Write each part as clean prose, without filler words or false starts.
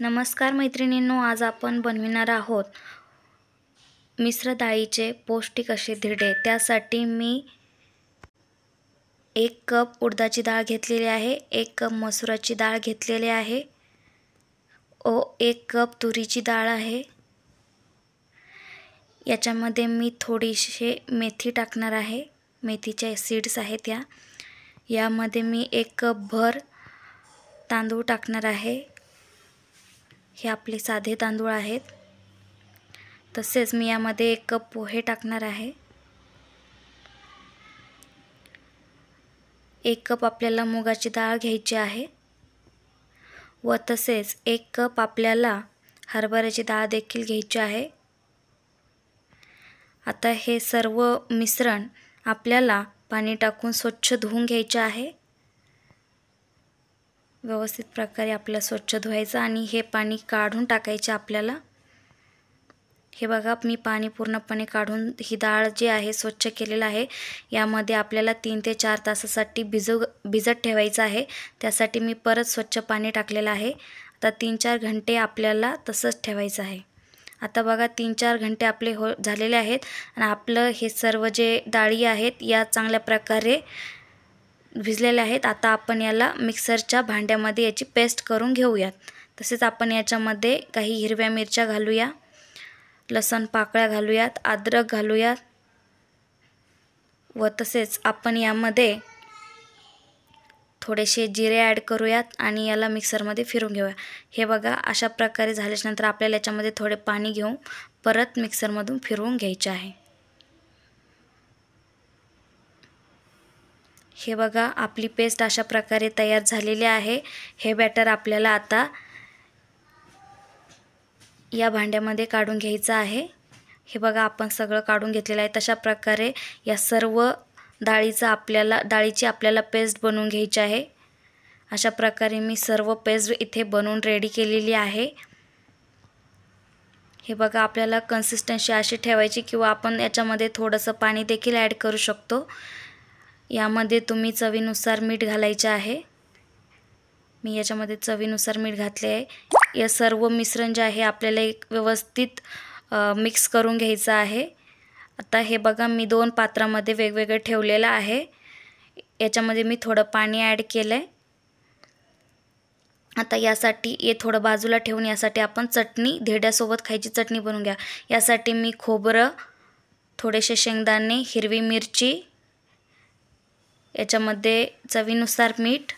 नमस्कार मैत्रिणींनो, आज आपण बनविणार आहोत मिश्र डाळीचे पौष्टिक असे धिरडे। त्यासाठी मी 1 कप उडदाची डाळ घेतलेली आहे, 1 कप मसुराची डाळ घेतलेली आहे व 1 कप तुरीची डाळ आहे। याच्यामध्ये मी थोडीशी मेथी टाकणार आहे, मेथीचे सीड्स आहेत त्या। यामध्ये मी 1 कप भर तांदूळ टाकणार आहे, हे आपले साधे तांदूळ आहेत। तसेच मी यामध्ये 1 कप पोहे टाकणार आहे। 1 कप आपल्याला मुगाची डाळ घ्यायची आहे व तसेच 1 कप आपल्याला हरभऱ्याची डाळ देखील घ्यायची आहे। आता हे सर्व मिश्रण आपल्याला पाणी टाकून स्वच्छ धुवून घ्यायचे आहे। व्यवस्थित प्रकारे आपल्याला स्वच्छ धुवायचं आणि हे पाणी काढून टाकायचे आपल्याला। हे बघा, मी पाणी पूर्णपणे काढून ही डाळ जी आहे स्वच्छ केलेलं आहे। यामध्ये आपल्याला 3 ते 4 तासासाठी भिजत ठेवायचं आहे। त्यासाठी मी परत स्वच्छ पाणी टाकलेलं आहे। आता 3-4 घंटे आपल्याला तसंच ठेवायचं आहे। आता बघा, 3-4 घंटे आपले झालेले आहेत आणि आपलं हे सर्व जे डाळी आहेत या चांगल्या प्रकारे भिजलेल्या आहेत। आता आपण याला मिक्सरच्या भांड्यामध्ये याची पेस्ट करून घेऊयात। तसेच आपण याच्यामध्ये काही हिरव्या मिरच्या घालूया, लसूण पाकळ्या घालूयात, अद्रक घालूयात व तसेच आपण यामध्ये थोडेसे जिरे ॲड करूयात आणि याला मिक्सरमध्ये फिरवून घेऊया। हे बघा, अशा प्रकारे झाल्याच्या नंतर आपल्याला याच्यामध्ये थोडे पाणी घेऊन परत मिक्सरमधून फिरवून घ्यायचे आहे। हे बघा, आपली पेस्ट अशा प्रकारे तयार झालेली आहे। हे बॅटर आपल्याला आता या भांड्यामध्ये काढून घ्यायचं आहे। हे बघा, आपण सगळं काढून घेतलेलं आहे। तशा प्रकारे या सर्व डाळीची आपल्याला पेस्ट बनवून घ्यायची आहे। अशा प्रकारे मी सर्व पेस्ट इथे बनवून रेडी केलेली आहे। हे बघा, आपल्याला कन्सिस्टन्सी अशी ठेवायची किंवा आपण याच्यामध्ये थोडंसं पाणी देखील ॲड करू शकतो। यामध्ये तुम्ही चवीनुसार मीठ घालायचे आहे। मी याच्यामध्ये चवीनुसार मीठ घातले आहे। या सर्व मिश्रण जे आहे आपल्याला एक व्यवस्थित मिक्स करून घ्यायचं आहे। आता हे बघा, मी 2 पात्रामध्ये वेगवेगळे ठेवलेलं आहे। याच्यामध्ये मी थोडं पाणी ॲड केलं आहे। आता यासाठी हे थोडं बाजूला ठेवून यासाठी आपण चटणी, धिरड्यासोबत खायची चटणी बनवून घ्या। यासाठी मी खोबरं, थोडेसे शेंगदाणे, हिरवी मिरची, याच्यामध्ये चवीनुसार मीठ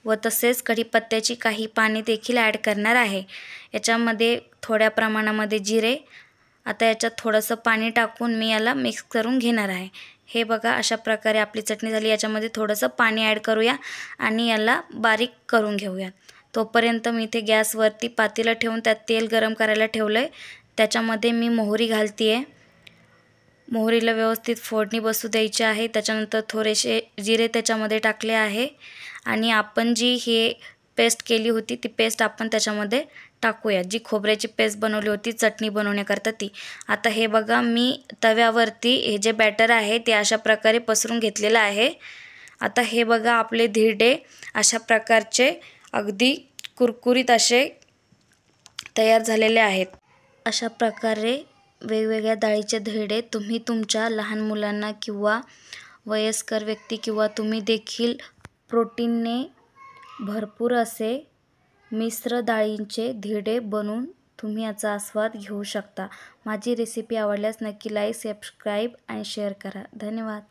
व तसेच कढीपत्त्याची काही पाने देखील ॲड करणार आहे। याच्यामध्ये थोड्या प्रमाणामध्ये जिरे। आता याच्यात थोडंसं पाणी टाकून मी याला मिक्स करून घेणार आहे। हे बघा, अशा प्रकारे आपली चटणी झाली। याच्यामध्ये थोडंसं पाणी ॲड करूया आणि याला बारीक करून घेऊया। तोपर्यंत मी इथे गॅसवरती पातेलं ठेवून त्यात तेल गरम करायला ठेवलं आहे। त्याच्यामध्ये मी मोहरी घालते आहे। मोहरीला व्यवस्थित फोडणी बसू द्यायची आहे। त्याच्यानंतर थोडेसे जिरे त्याच्यामध्ये टाकले आहे आणि आपण जी हे पेस्ट केली होती ती पेस्ट आपण त्याच्यामध्ये टाकूया, जी खोबऱ्याची पेस्ट बनवली होती चटणी बनवण्याकरता ती। आता हे बघा, मी तव्यावरती हे जे बॅटर आहे ते अशा प्रकारे पसरून घेतलेलं आहे। आता हे बघा, आपले धिरडे अशा प्रकारचे अगदी कुरकुरीत असे तयार झालेले आहेत। अशा प्रकारे वेगवेगळ्या डाळीचे धिरडे तुम्ही तुमच्या लहान मुलांना किंवा वयस्कर व्यक्ती किंवा तुम्ही देखील प्रोटीनने भरपूर असे मिश्र डाळींचे धिरडे बनवून तुम्ही याचा आस्वाद घेऊ शकता। माझी रेसिपी आवडल्यास नक्की लाईक, सबस्क्राईब आणि शेअर करा। धन्यवाद।